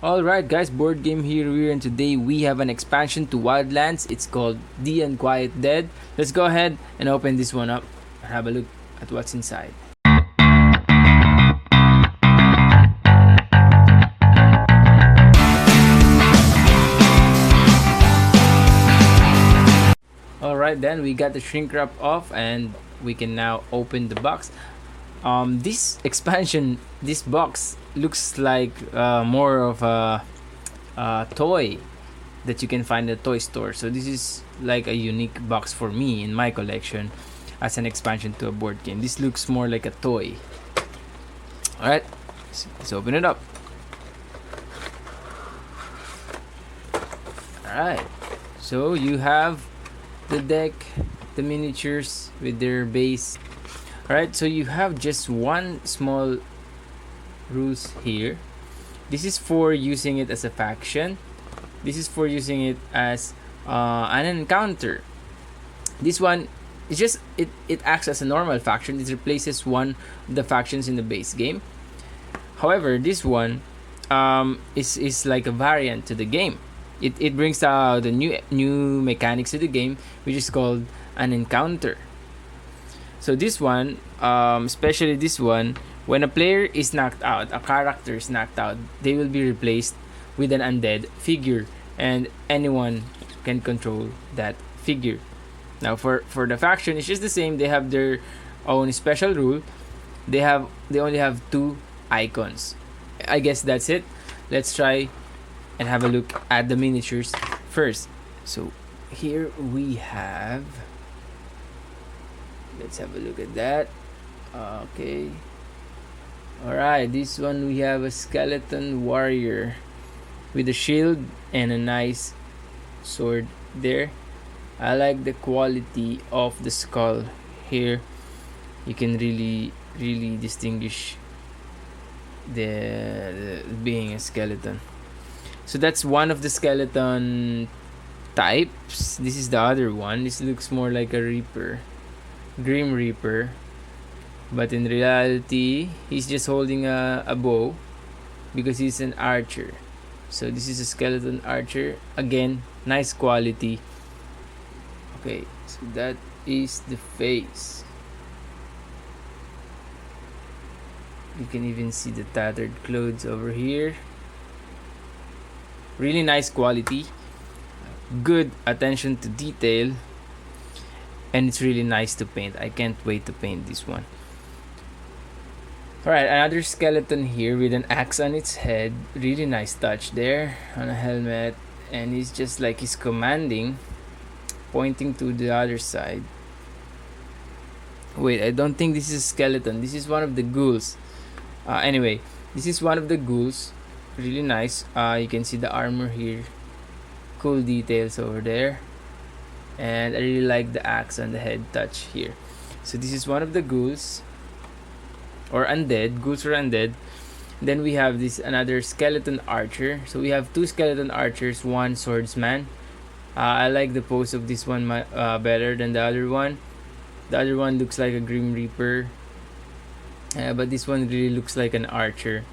Alright guys, board game here and today we have an expansion to Wildlands. It's called The Unquiet Dead. Let's go ahead and open this one up and have a look at what's inside. Alright then, we got the shrink wrap off and we can now open the box. This expansion, this box looks like more of a toy that you can find at a toy store. So this is like a unique box for me in my collection as an expansion to a board game. This looks more like a toy. Alright, let's open it up. Alright, so you have the deck, the miniatures with their base. Alright, so you have just one small rules here. This is for using it as a faction. This is for using it as an encounter. This one is just it acts as a normal faction. It replaces one of the factions in the base game. However, this one is like a variant to the game. It brings out the new mechanics to the game, which is called an encounter. So this one, especially this one, when a player is knocked out, a character is knocked out, they will be replaced with an undead figure, and anyone can control that figure. Now for the faction, it's just the same. They have their own special rule. They only have two icons. I guess that's it. Let's try and have a look at the miniatures first. So here we have, let's have a look at that. Okay. Alright, this one we have a skeleton warrior with a shield and a nice sword there. I like the quality of the skull here. You can really distinguish the being a skeleton. So that's one of the skeleton types. This is the other one. This looks more like a reaper, grim reaper, but in reality he's just holding a bow because he's an archer. So this is a skeleton archer. Again, nice quality. Okay, so that is the face. You can even see the tattered clothes over here. Really nice quality, good attention to detail, and it's really nice to paint. I can't wait to paint this one. Alright, another skeleton here with an axe on its head. Really nice touch there on a helmet, and he's just like he's commanding, pointing to the other side. Wait, I don't think this is a skeleton. This is one of the ghouls. Anyway, this is one of the ghouls. Really nice. You can see the armor here. Cool details over there. And I really like the axe on the head touch here. So this is one of the ghouls. Or undead. Ghouls or undead. Then we have this another skeleton archer. So we have two skeleton archers, one swordsman. I like the pose of this one better than the other one. The other one looks like a grim reaper. But this one really looks like an archer.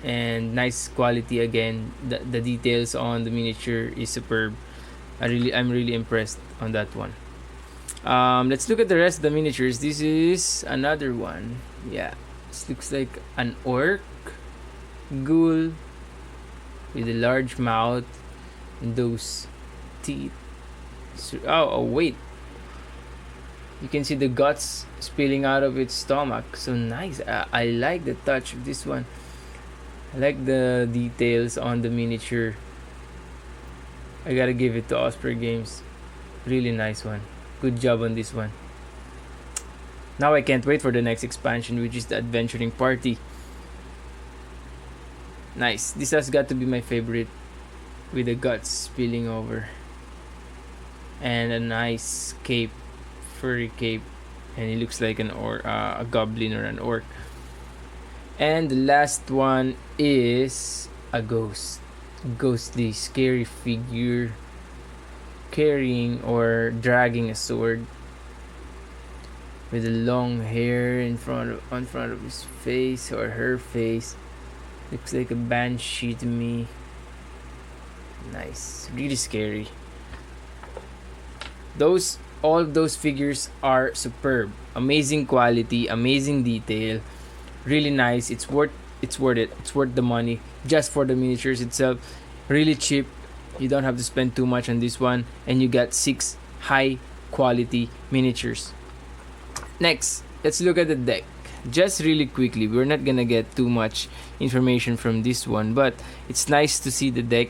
And nice quality again. The details on the miniature is superb. I'm really impressed on that one. Let's look at the rest of the miniatures. This is another one. Yeah, this looks like an orc ghoul with a large mouth and those teeth. Oh wait, you can see the guts spilling out of its stomach. So nice. I like the touch of this one. I like the details on the miniature. I gotta give it to Osprey Games. Really nice one. Good job on this one. Now I can't wait for the next expansion, which is the Adventuring Party. Nice. This has got to be my favorite, with the guts spilling over. And a nice cape, furry cape. And he looks like a goblin or an orc. And the last one is a ghost. Ghostly, scary figure carrying or dragging a sword with the long hair on front of his face or her face. Looks like a banshee to me. Nice. Really scary. All of those figures are superb. Amazing quality, amazing detail. Really nice. It's worth it. It's worth the money just for the miniatures itself. Really cheap. You don't have to spend too much on this one, and you got 6 high quality miniatures. Next, let's look at the deck. Just really quickly, we're not gonna get too much information from this one, but it's nice to see the deck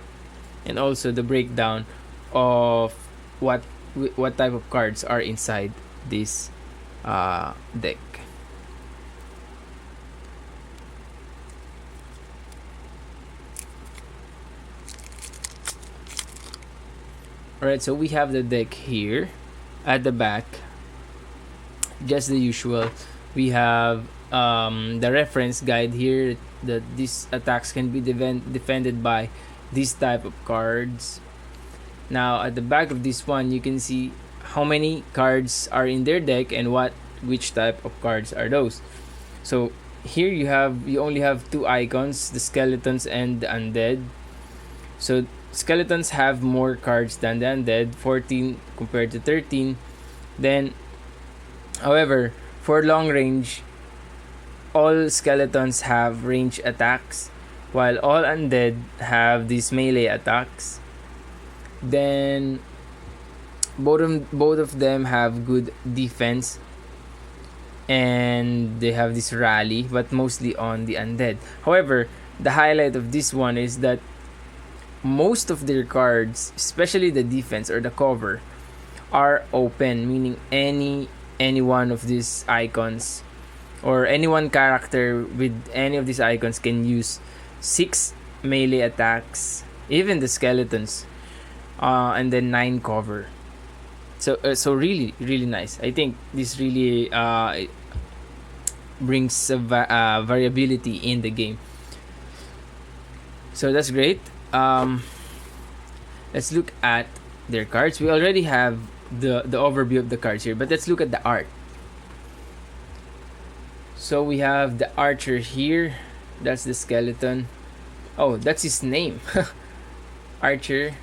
and also the breakdown of what type of cards are inside this deck. Alright, so we have the deck here at the back. Just the usual. We have the reference guide here that these attacks can be defended by this type of cards. Now at the back of this one, you can see how many cards are in their deck and which type of cards are those. So here you only have 2 icons, the skeletons and the undead. So skeletons have more cards than the undead, 14 compared to 13. Then, however, for long range, all skeletons have range attacks, while all undead have these melee attacks. Then, both of them have good defense, and they have this rally, but mostly on the undead. However, the highlight of this one is that most of their cards, especially the defense or the cover, are open, meaning any one of these icons or any one character with any of these icons can use 6 melee attacks, even the skeletons, and then 9 cover. So really really nice. I think this really brings variability in the game. So that's great. Let's look at their cards. We already have the overview of the cards here, but let's look at the art. So we have the archer here. That's the skeleton. Oh, that's his name. Archer,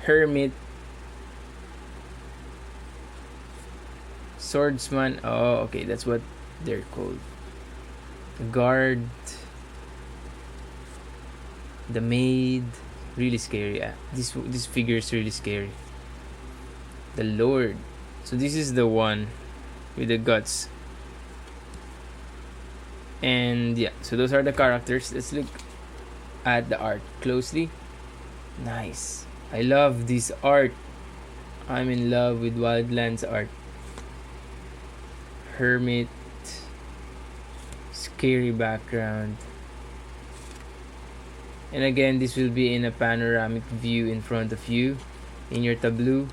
hermit, swordsman. Oh, okay, that's what they're called. Guard, the maid. Really scary. This figure is really scary. The lord. So this is the one with the guts. And yeah, so those are the characters. Let's look at the art closely. Nice. I love this art. I'm in love with Wildlands art. Hermit. Scary background. And again, this will be in a panoramic view in front of you in your tableau,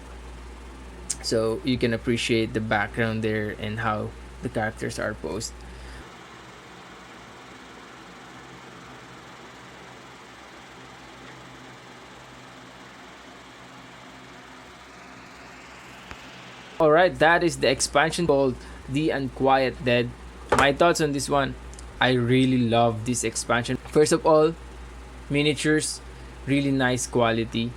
so you can appreciate the background there and how the characters are posed. Alright, that is the expansion called The Unquiet Dead. My thoughts on this one: I really love this expansion. First of all, miniatures, really nice quality,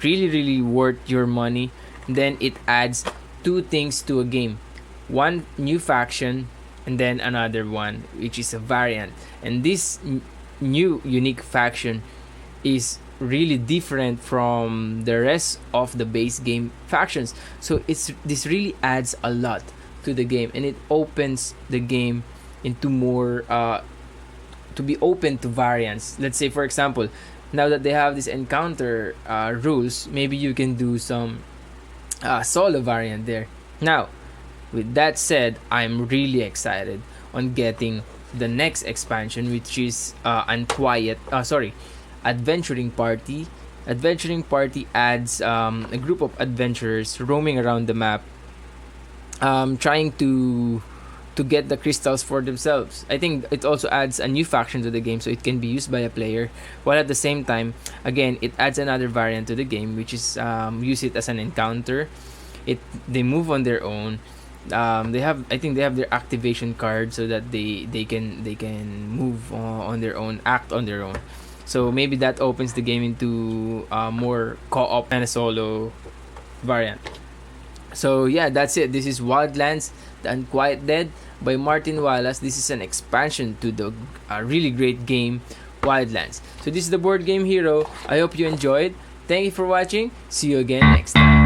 really worth your money. Then it adds 2 things to a game: one new faction and then another one which is a variant. And this new unique faction is really different from the rest of the base game factions. So this really adds a lot to the game, and it opens the game into more to be open to variants. Let's say, for example, now that they have this encounter rules, maybe you can do some solo variant there. Now, with that said, I'm really excited on getting the next expansion, which is Adventuring Party. Adventuring Party adds a group of adventurers roaming around the map, trying to get the crystals for themselves. I think it also adds a new faction to the game, so it can be used by a player, while at the same time, again, it adds another variant to the game, which is use it as an encounter. They move on their own, They have, I think they have their activation card so that they can move on their own, act on their own. So maybe that opens the game into more co-op and a solo variant. So yeah, that's it. This is Wildlands, The Unquiet Dead by Martin Wallace. This is an expansion to the really great game Wildlands. So this is the board game hero. I hope you enjoyed. Thank you for watching. See you again next time.